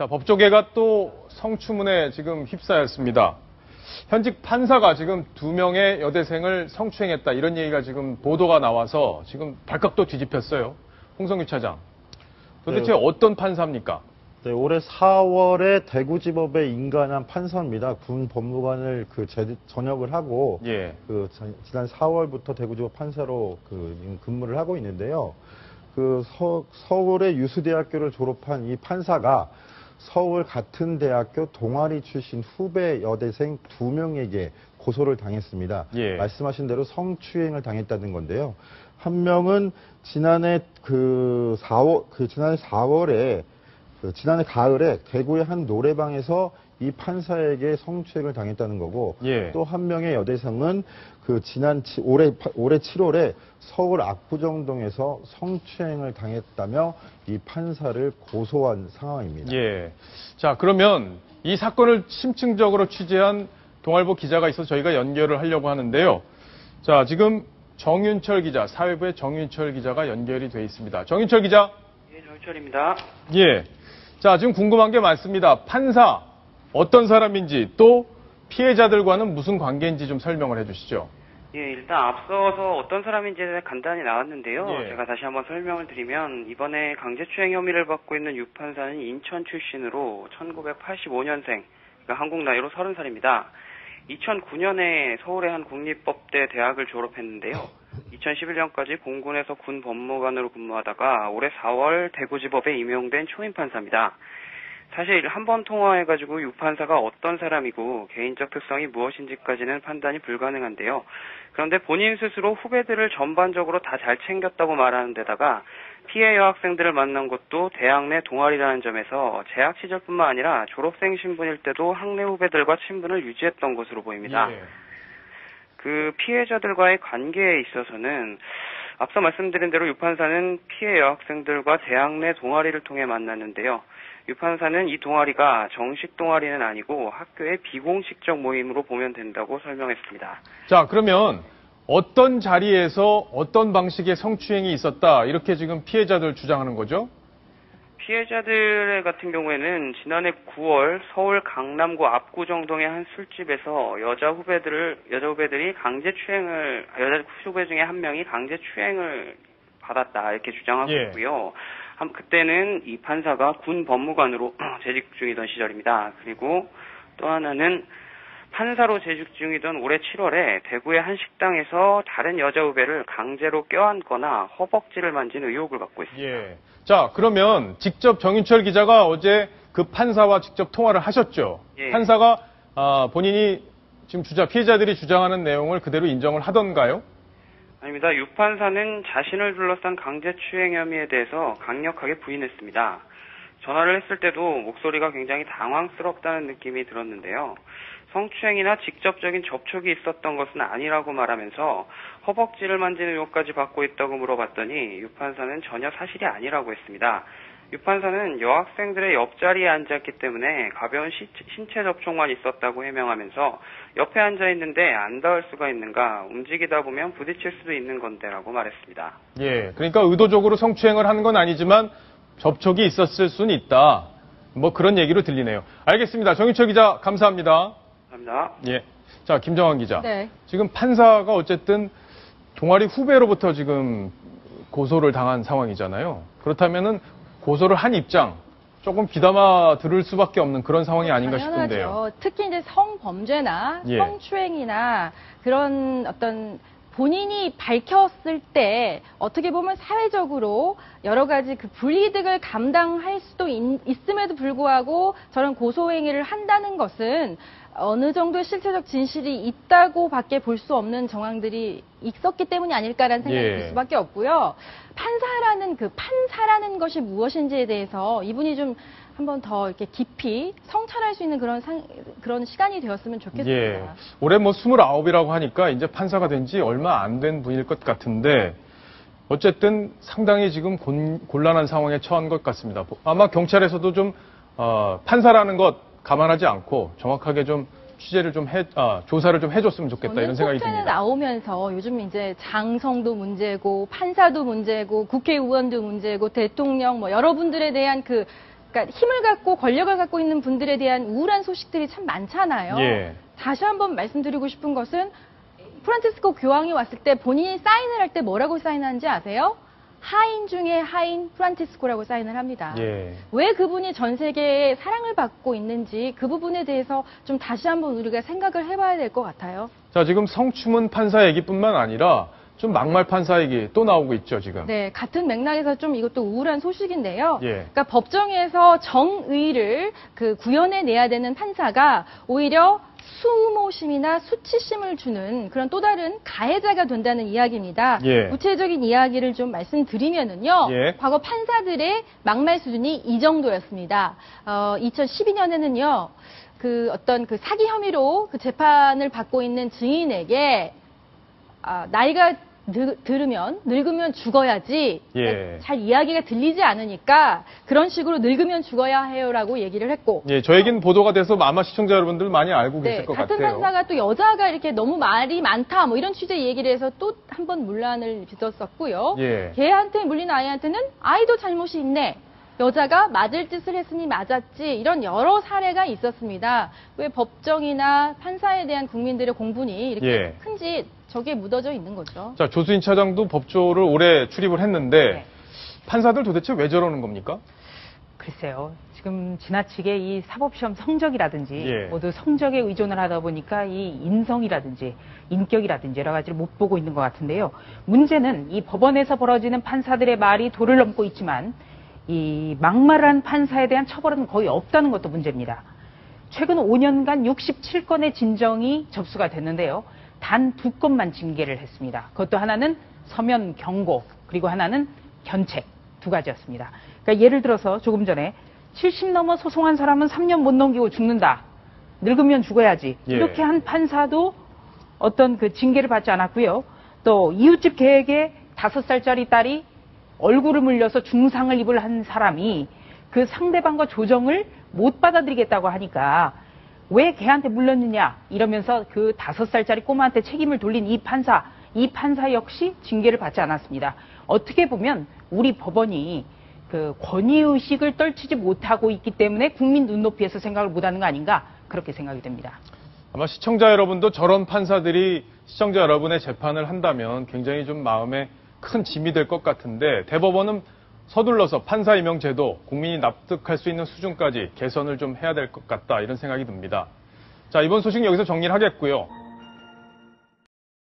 자, 법조계가 또 성추문에 지금 휩싸였습니다. 현직 판사가 지금 2명의 여대생을 성추행했다 이런 얘기가 지금 보도가 나와서 지금 발칵도 뒤집혔어요. 홍성규 차장. 도대체 어떤 판사입니까? 네, 올해 4월에 대구지법에 임관한 판사입니다. 군 법무관을 전역을 하고 지난 4월부터 대구지법 판사로 근무를 하고 있는데요. 서울의 유수대학교를 졸업한 이 판사가 서울 같은 대학교 동아리 출신 후배 여대생 2명에게 고소를 당했습니다. 말씀하신 대로 성추행을 당했다는 건데요. 한 명은 지난해 지난해 가을에 대구의 한 노래방에서 이 판사에게 성추행을 당했다는 거고, 또 한 명의 여대생은 올해 7월에 서울 압구정동에서 성추행을 당했다며 이 판사를 고소한 상황입니다. 자, 그러면 이 사건을 심층적으로 취재한 동아일보 기자가 있어서 저희가 연결을 하려고 하는데요. 자, 지금 정윤철 기자, 사회부의 정윤철 기자가 연결이 돼 있습니다. 정윤철 기자. 정윤철입니다. 자, 지금 궁금한 게 많습니다. 판사, 어떤 사람인지 또 피해자들과는 무슨 관계인지 좀 설명을 해주시죠. 일단 앞서서 어떤 사람인지에 대해 간단히 나왔는데요. 제가 다시 한번 설명을 드리면 이번에 강제추행 혐의를 받고 있는 유 판사는 인천 출신으로 1985년생, 그러니까 한국 나이로 30살입니다. 2009년에 서울의 한 국립법대 대학을 졸업했는데요. 2011년까지 공군에서 군 법무관으로 근무하다가 올해 4월 대구지법에 임용된 초임 판사입니다. 사실 한 번 통화해가지고 유 판사가 어떤 사람이고 개인적 특성이 무엇인지까지는 판단이 불가능한데요. 그런데 본인 스스로 후배들을 전반적으로 다 잘 챙겼다고 말하는 데다가 피해 여학생들을 만난 것도 대학 내 동아리라는 점에서 재학 시절뿐만 아니라 졸업생 신분일 때도 학내 후배들과 친분을 유지했던 것으로 보입니다. 그 피해자들과의 관계에 있어서는 앞서 말씀드린 대로 유 판사는 피해 여학생들과 대학 내 동아리를 통해 만났는데요. 유 판사는 이 동아리가 정식 동아리는 아니고 학교의 비공식적 모임으로 보면 된다고 설명했습니다. 자, 그러면 어떤 자리에서 어떤 방식의 성추행이 있었다 이렇게 지금 피해자들 주장하는 거죠? 피해자들 같은 경우에는 지난해 9월 서울 강남구 압구정동의 한 술집에서 여자 후배들이 여자 후배 중에 한 명이 강제추행을 받았다 이렇게 주장하고 있고요. 그때는 이 판사가 군 법무관으로 재직 중이던 시절입니다. 그리고 또 하나는 판사로 재직 중이던 올해 7월에 대구의 한 식당에서 다른 여자 후배를 강제로 껴안거나 허벅지를 만진 의혹을 받고 있습니다. 자, 그러면 직접 정윤철 기자가 어제 그 판사와 직접 통화를 하셨죠? 판사가 본인이 지금 피해자들이 주장하는 내용을 그대로 인정을 하던가요? 아닙니다. 유 판사는 자신을 둘러싼 강제추행 혐의에 대해서 강력하게 부인했습니다. 전화를 했을 때도 목소리가 굉장히 당황스럽다는 느낌이 들었는데요. 성추행이나 직접적인 접촉이 있었던 것은 아니라고 말하면서 허벅지를 만지는 의혹까지 받고 있다고 물어봤더니 유 판사는 전혀 사실이 아니라고 했습니다. 유 판사는 여학생들의 옆자리에 앉았기 때문에 가벼운 신체 접촉만 있었다고 해명하면서 옆에 앉아있는데 안 닿을 수가 있는가, 움직이다 보면 부딪힐 수도 있는 건데라고 말했습니다. 그러니까 의도적으로 성추행을 한 건 아니지만 접촉이 있었을 수는 있다. 뭐 그런 얘기로 들리네요. 알겠습니다. 정윤철 기자 감사합니다. 감사합니다. 자, 김정환 기자. 지금 판사가 어쨌든 동아리 후배로부터 지금 고소를 당한 상황이잖아요. 그렇다면은 고소를 한 입장, 조금 귀담아 들을 수밖에 없는 그런 상황이 아닌가 싶은데요. 특히 이제 성범죄나 성추행이나 그런 어떤 본인이 밝혔을 때 어떻게 보면 사회적으로 여러 가지 그 불이득을 감당할 수도 있음에도 불구하고 저런 고소행위를 한다는 것은 어느 정도의 실체적 진실이 있다고밖에 볼 수 없는 정황들이 있었기 때문이 아닐까라는 생각이 들 수밖에 없고요. 판사라는 것이 무엇인지에 대해서 이분이 좀 한번 더 이렇게 깊이 성찰할 수 있는 그런 시간이 되었으면 좋겠습니다. 올해 29이라고 하니까 이제 판사가 된 지 얼마 안 된 분일 것 같은데 어쨌든 상당히 지금 곤란한 상황에 처한 것 같습니다. 아마 경찰에서도 좀 판사라는 것 감안하지 않고 정확하게 좀 취재를 조사를 좀 해줬으면 좋겠다 이런 생각이 듭니다. 나오면서 요즘 이제 장성도 문제고 판사도 문제고 국회의원도 문제고 대통령 여러분들에 대한 그 그러니까 힘을 갖고 권력을 갖고 있는 분들에 대한 우울한 소식들이 참 많잖아요. 예. 다시 한번 말씀드리고 싶은 것은 프란치스코 교황이 왔을 때 본인이 사인을 할 때 뭐라고 사인하는지 아세요? 하인 중에 하인 프란치스코라고 사인을 합니다. 예. 왜 그분이 전 세계에 사랑을 받고 있는지 그 부분에 대해서 좀 다시 한번 우리가 생각을 해봐야 될 것 같아요. 자, 지금 성추문 판사 얘기뿐만 아니라 좀 막말 판사 얘기 또 나오고 있죠, 지금. 네, 같은 맥락에서 좀 이것도 우울한 소식인데요. 예. 그러니까 법정에서 정의를 구현해 내야 되는 판사가 오히려 수모심이나 수치심을 주는 그런 또 다른 가해자가 된다는 이야기입니다. 예. 구체적인 이야기를 좀 말씀드리면은요. 예. 과거 판사들의 막말 수준이 이 정도였습니다. 2012년에는요. 어떤 사기 혐의로 재판을 받고 있는 증인에게 나이가 늙으면 죽어야지. 예. 잘 이야기가 들리지 않으니까 그런 식으로 늙으면 죽어야 해요라고 얘기를 했고. 예, 저 얘기는 보도가 돼서 아마 시청자 여러분들 많이 알고 계실 것 같은 같아요. 같은 판사가 또 여자가 이렇게 너무 말이 많다 뭐 이런 취지의 얘기를 해서 또 한 번 문란을 빚었었고요. 예. 걔한테 물린 아이한테는 아이도 잘못이 있네. 여자가 맞을 짓을 했으니 맞았지. 이런 여러 사례가 있었습니다. 왜 법정이나 판사에 대한 국민들의 공분이 이렇게 예. 큰지 저기에 묻어져 있는 거죠. 자, 조수인 차장도 법조를 올해 출입을 했는데 네. 판사들 도대체 왜 저러는 겁니까? 글쎄요. 지금 지나치게 이 사법시험 성적이라든지 예. 모두 성적에 의존을 하다 보니까 이 인성이라든지 인격이라든지 여러 가지를 못 보고 있는 것 같은데요. 문제는 이 법원에서 벌어지는 판사들의 말이 도를 넘고 있지만 이 막말한 판사에 대한 처벌은 거의 없다는 것도 문제입니다. 최근 5년간 67건의 진정이 접수가 됐는데요. 단 2건만 징계를 했습니다. 그것도 하나는 서면 경고, 그리고 하나는 견책, 2가지였습니다. 그러니까 예를 들어서 조금 전에 70 넘어 소송한 사람은 3년 못 넘기고 죽는다. 늙으면 죽어야지. 예. 이렇게 한 판사도 어떤 징계를 받지 않았고요. 또 이웃집 개에게 5살짜리 딸이 얼굴을 물려서 중상을 입을 한 사람이 그 상대방과 조정을 못 받아들이겠다고 하니까 왜 걔한테 물렸느냐 이러면서 그 5살짜리 꼬마한테 책임을 돌린 이 판사 역시 징계를 받지 않았습니다. 어떻게 보면 우리 법원이 권위의식을 떨치지 못하고 있기 때문에 국민 눈높이에서 생각을 못하는 거 아닌가 그렇게 생각이 됩니다. 아마 시청자 여러분도 저런 판사들이 시청자 여러분의 재판을 한다면 굉장히 좀 마음에 큰 짐이 될 것 같은데 대법원은 서둘러서 판사 임용 제도 국민이 납득할 수 있는 수준까지 개선을 좀 해야 될 것 같다 이런 생각이 듭니다. 자, 이번 소식 여기서 정리를 하겠고요.